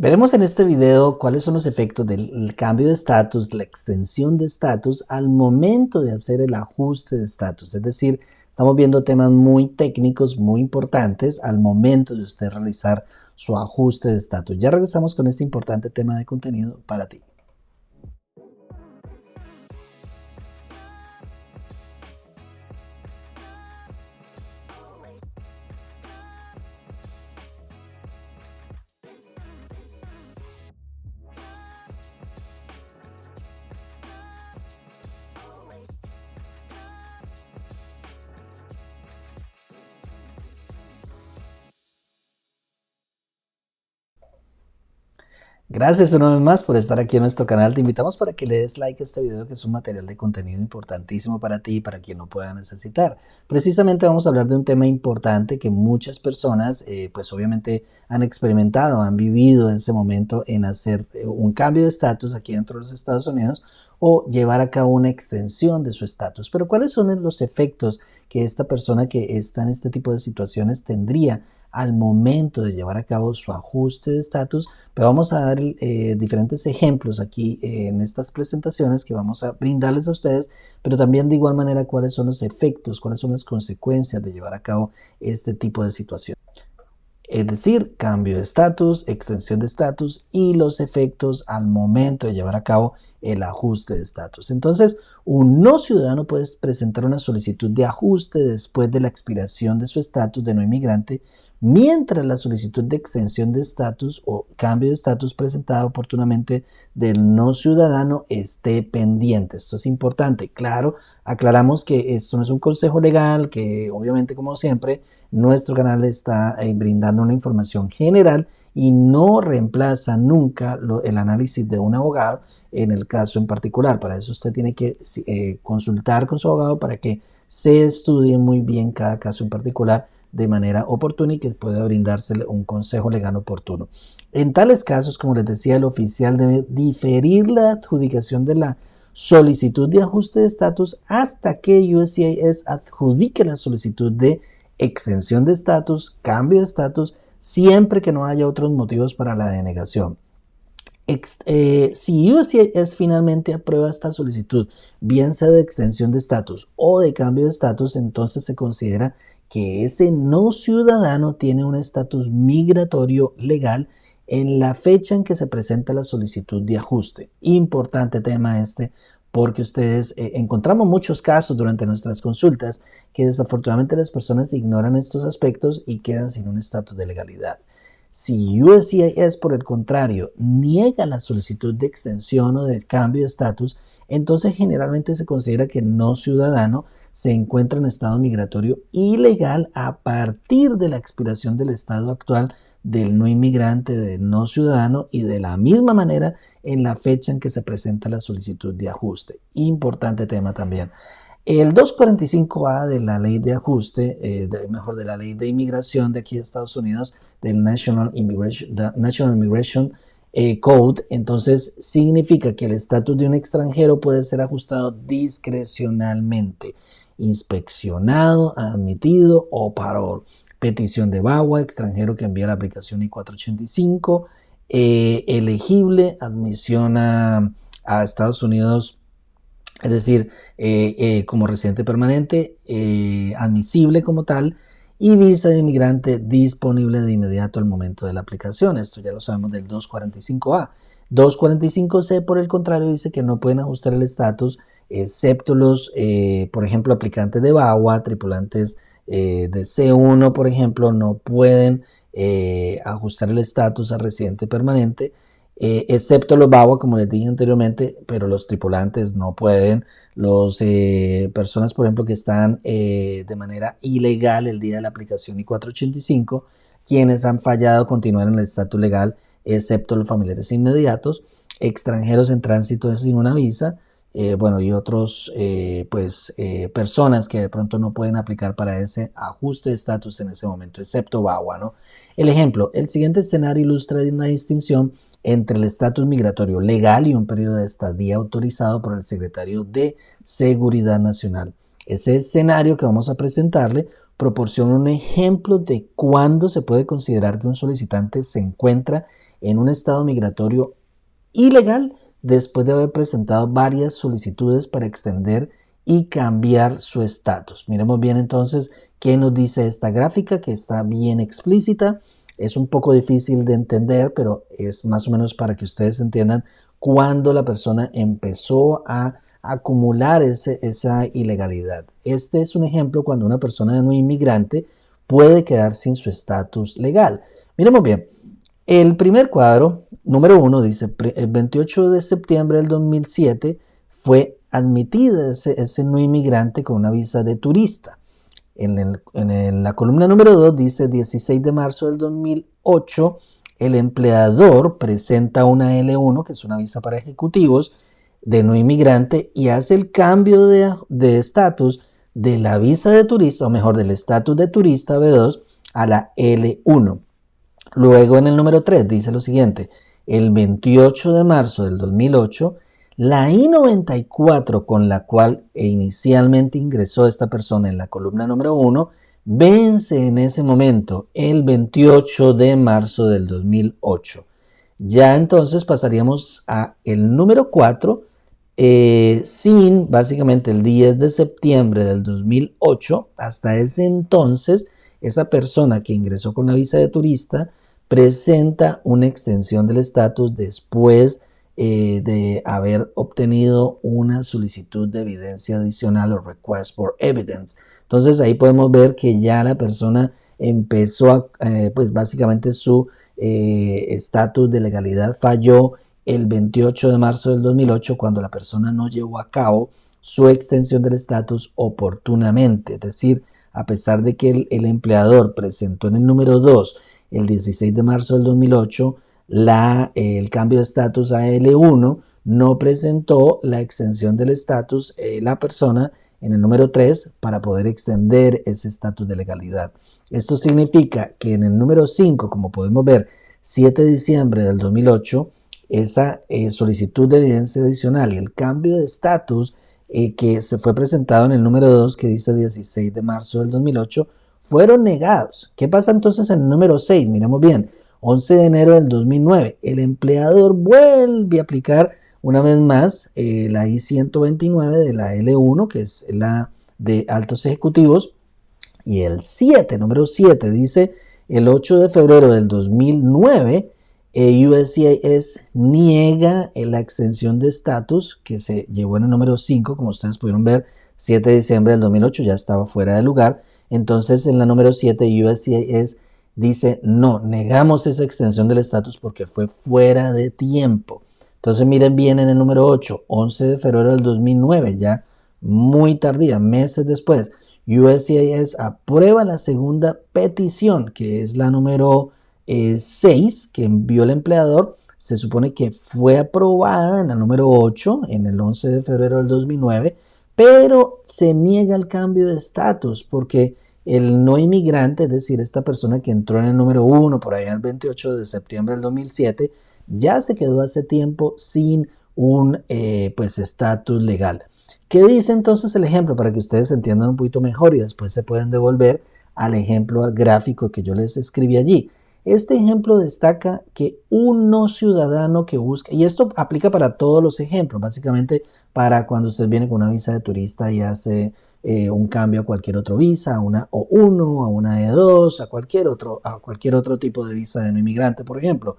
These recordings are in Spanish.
Veremos en este video cuáles son los efectos del cambio de estatus, la extensión de estatus al momento de hacer el ajuste de estatus. Es decir, estamos viendo temas muy técnicos, muy importantes al momento de usted realizar su ajuste de estatus. Ya regresamos con este importante tema de contenido para ti. Gracias una vez más por estar aquí en nuestro canal. Te invitamos para que le des like a este video, que es un material de contenido importantísimo para ti y para quien lo pueda necesitar. Precisamente vamos a hablar de un tema importante que muchas personas pues obviamente han experimentado, han vivido en ese momento en hacer un cambio de estatus aquí dentro de los Estados Unidos o llevar a cabo una extensión de su estatus. Pero ¿cuáles son los efectos que esta persona que está en este tipo de situaciones tendría al momento de llevar a cabo su ajuste de estatus? Pero vamos a dar diferentes ejemplos aquí en estas presentaciones que vamos a brindarles a ustedes, pero también de igual manera cuáles son los efectos, cuáles son las consecuencias de llevar a cabo este tipo de situación. Es decir, cambio de estatus, extensión de estatus y los efectos al momento de llevar a cabo el ajuste de estatus. Entonces, un no ciudadano puede presentar una solicitud de ajuste después de la expiración de su estatus de no inmigrante, mientras la solicitud de extensión de estatus o cambio de estatus presentada oportunamente del no ciudadano esté pendiente. Esto es importante. Claro, aclaramos que esto no es un consejo legal, que obviamente, como siempre, nuestro canal está brindando una información general y no reemplaza nunca el análisis de un abogado en el caso en particular. Para eso usted tiene que consultar con su abogado para que se estudie muy bien cada caso en particular de manera oportuna y que pueda brindársele un consejo legal oportuno. En tales casos, como les decía, el oficial debe diferir la adjudicación de la solicitud de ajuste de estatus hasta que USCIS adjudique la solicitud de extensión de estatus, cambio de estatus, siempre que no haya otros motivos para la denegación. Si USCIS finalmente aprueba esta solicitud, bien sea de extensión de estatus o de cambio de estatus, entonces se considera que ese no ciudadano tiene un estatus migratorio legal en la fecha en que se presenta la solicitud de ajuste. Importante tema este, porque ustedes encontramos muchos casos durante nuestras consultas que desafortunadamente las personas ignoran estos aspectos y quedan sin un estatus de legalidad. Si USCIS, por el contrario, niega la solicitud de extensión o de cambio de estatus, entonces generalmente se considera que el no ciudadano se encuentra en estado migratorio ilegal a partir de la expiración del estado actual del no inmigrante, del no ciudadano, y de la misma manera en la fecha en que se presenta la solicitud de ajuste. Importante tema también. El 245A de la ley de ajuste, de la ley de inmigración de aquí de Estados Unidos, del National Immigration Code, entonces significa que el estatus de un extranjero puede ser ajustado discrecionalmente, inspeccionado, admitido o parol. Petición de VAWA, extranjero que envía la aplicación I-485, elegible, admisión a Estados Unidos, es decir, como residente permanente, admisible como tal, y visa de inmigrante disponible de inmediato al momento de la aplicación. Esto ya lo sabemos del 245A. 245C, por el contrario, dice que no pueden ajustar el estatus, excepto los, por ejemplo, aplicantes de VAWA, tripulantes de C1, por ejemplo, no pueden ajustar el estatus a residente permanente, excepto los VAWA, como les dije anteriormente, pero los tripulantes no pueden. Los personas, por ejemplo, que están de manera ilegal el día de la aplicación I-485, quienes han fallado continuar en el estatus legal, excepto los familiares inmediatos, extranjeros en tránsito sin una visa, bueno, y otros personas que de pronto no pueden aplicar para ese ajuste de estatus en ese momento, excepto VAWA, ¿no? El ejemplo, el siguiente escenario ilustra una distinción entre el estatus migratorio legal y un periodo de estadía autorizado por el secretario de Seguridad Nacional. Ese escenario que vamos a presentarle proporciona un ejemplo de cuándo se puede considerar que un solicitante se encuentra en un estado migratorio ilegal después de haber presentado varias solicitudes para extender y cambiar su estatus. Miremos bien entonces qué nos dice esta gráfica, que está bien explícita. Es un poco difícil de entender, pero es más o menos para que ustedes entiendan cuándo la persona empezó a acumular esa ilegalidad. Este es un ejemplo cuando una persona no inmigrante puede quedar sin su estatus legal. Miremos bien, el primer cuadro, número 1, dice, el 28 de septiembre del 2007 fue admitida ese no inmigrante con una visa de turista. En la columna número 2 dice 16 de marzo del 2008, el empleador presenta una L1, que es una visa para ejecutivos de no inmigrante, y hace el cambio de estatus de la visa de turista, o mejor, del estatus de turista B2 a la L1. Luego en el número 3 dice lo siguiente, el 28 de marzo del 2008, la I-94 con la cual inicialmente ingresó esta persona en la columna número 1 vence en ese momento el 28 de marzo del 2008. Ya entonces pasaríamos a el número 4, sin básicamente el 10 de septiembre del 2008. Hasta ese entonces, esa persona que ingresó con la visa de turista presenta una extensión del estatus después de haber obtenido una solicitud de evidencia adicional o request for evidence. Entonces ahí podemos ver que ya la persona empezó pues básicamente su estatus de legalidad falló el 28 de marzo del 2008 cuando la persona no llevó a cabo su extensión del estatus oportunamente. Es decir, a pesar de que el empleador presentó en el número 2 el 16 de marzo del 2008 el cambio de estatus a L1, no presentó la extensión del estatus la persona en el número 3 para poder extender ese estatus de legalidad. Esto significa que en el número 5, como podemos ver, 7 de diciembre del 2008, esa solicitud de evidencia adicional y el cambio de estatus que se fue presentado en el número 2, que dice 16 de marzo del 2008, fueron negados. ¿Qué pasa entonces en el número 6? Miremos bien. 11 de enero del 2009, el empleador vuelve a aplicar una vez más la I-129 de la L1, que es la de altos ejecutivos, y el 7, número 7, dice el 8 de febrero del 2009, USCIS niega la extensión de estatus que se llevó en el número 5, como ustedes pudieron ver, 7 de diciembre del 2008, ya estaba fuera de lugar. Entonces en la número 7, USCIS dice, no, negamos esa extensión del estatus porque fue fuera de tiempo. Entonces miren bien en el número 8, 11 de febrero del 2009, ya muy tardía, meses después, USCIS aprueba la segunda petición, que es la número 6, que envió el empleador. Se supone que fue aprobada en la número 8, en el 11 de febrero del 2009, pero se niega el cambio de estatus porque el no inmigrante, es decir, esta persona que entró en el número 1 por allá el 28 de septiembre del 2007, ya se quedó hace tiempo sin un pues estatus legal. ¿Qué dice entonces el ejemplo? Para que ustedes entiendan un poquito mejor y después se pueden devolver al ejemplo gráfico que yo les escribí allí. Este ejemplo destaca que un no ciudadano que busca, y esto aplica para todos los ejemplos, básicamente para cuando usted viene con una visa de turista y hace un cambio a cualquier otro visa, a una O1, a una E2, a cualquier otro tipo de visa de no inmigrante, por ejemplo.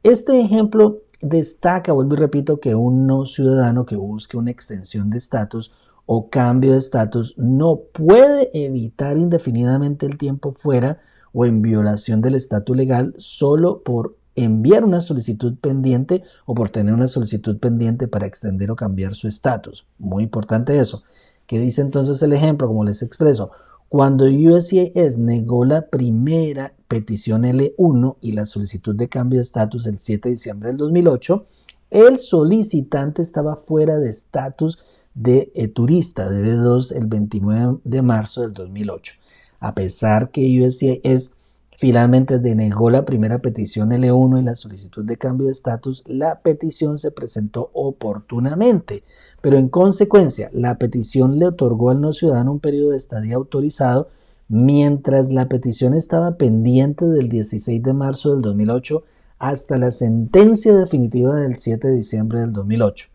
Este ejemplo destaca, vuelvo y repito, que un no ciudadano que busque una extensión de estatus o cambio de estatus no puede evitar indefinidamente el tiempo fuera o en violación del estatus legal solo por enviar una solicitud pendiente o por tener una solicitud pendiente para extender o cambiar su estatus. Muy importante eso. ¿Qué dice entonces el ejemplo? Como les expreso, cuando USCIS negó la primera petición L1 y la solicitud de cambio de estatus el 7 de diciembre del 2008, el solicitante estaba fuera de estatus de turista de B2 el 29 de marzo del 2008. A pesar que USCIS finalmente denegó la primera petición L1 y la solicitud de cambio de estatus, la petición se presentó oportunamente, pero en consecuencia la petición le otorgó al no ciudadano un periodo de estadía autorizado mientras la petición estaba pendiente del 16 de marzo del 2008 hasta la sentencia definitiva del 7 de diciembre del 2008.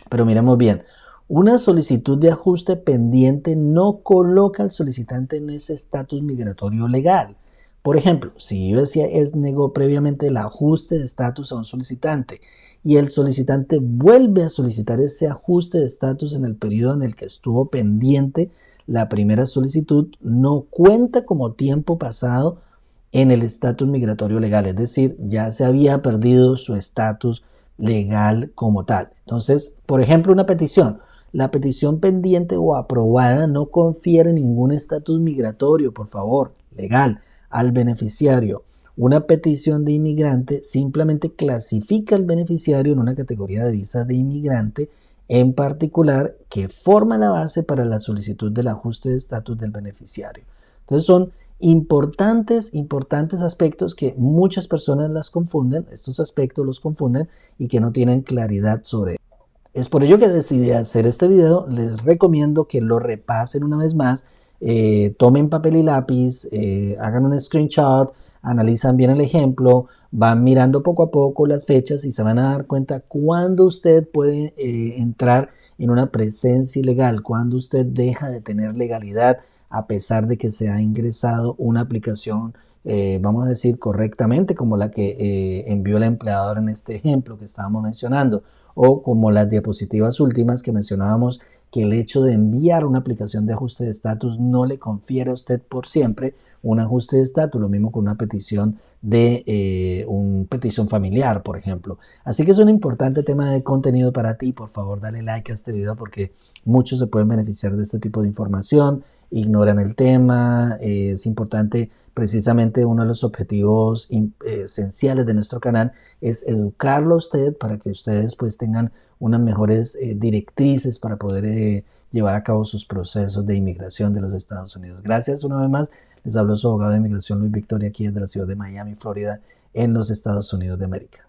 Pero miremos bien, una solicitud de ajuste pendiente no coloca al solicitante en ese estatus migratorio legal. Por ejemplo, si USCIS negó previamente el ajuste de estatus a un solicitante y el solicitante vuelve a solicitar ese ajuste de estatus en el periodo en el que estuvo pendiente la primera solicitud, no cuenta como tiempo pasado en el estatus migratorio legal, es decir, ya se había perdido su estatus legal como tal. Entonces, por ejemplo, una petición. La petición pendiente o aprobada no confiere ningún estatus migratorio, por favor, legal, al beneficiario. Una petición de inmigrante simplemente clasifica al beneficiario en una categoría de visa de inmigrante en particular que forma la base para la solicitud del ajuste de estatus del beneficiario. Entonces son importantes aspectos que muchas personas estos aspectos los confunden y que no tienen claridad sobre ello. Es por ello que decidí hacer este video. Les recomiendo que lo repasen una vez más, tomen papel y lápiz, hagan un screenshot, analizan bien el ejemplo, van mirando poco a poco las fechas y se van a dar cuenta cuándo usted puede entrar en una presencia ilegal, cuándo usted deja de tener legalidad a pesar de que se ha ingresado una aplicación, vamos a decir correctamente, como la que envió el empleador en este ejemplo que estábamos mencionando, o como las diapositivas últimas que mencionábamos, que el hecho de enviar una aplicación de ajuste de estatus no le confiere a usted por siempre un ajuste de estatus, lo mismo con una petición de petición familiar, por ejemplo. Así que es un importante tema de contenido para ti. Por favor, dale like a este video porque muchos se pueden beneficiar de este tipo de información, ignoran el tema. Es importante, precisamente uno de los objetivos esenciales de nuestro canal es educarlo a usted para que ustedes pues tengan unas mejores directrices para poder llevar a cabo sus procesos de inmigración de los Estados Unidos. Gracias una vez más. Les habló su abogado de inmigración Luis Victoria aquí desde la ciudad de Miami, Florida, en los Estados Unidos de América.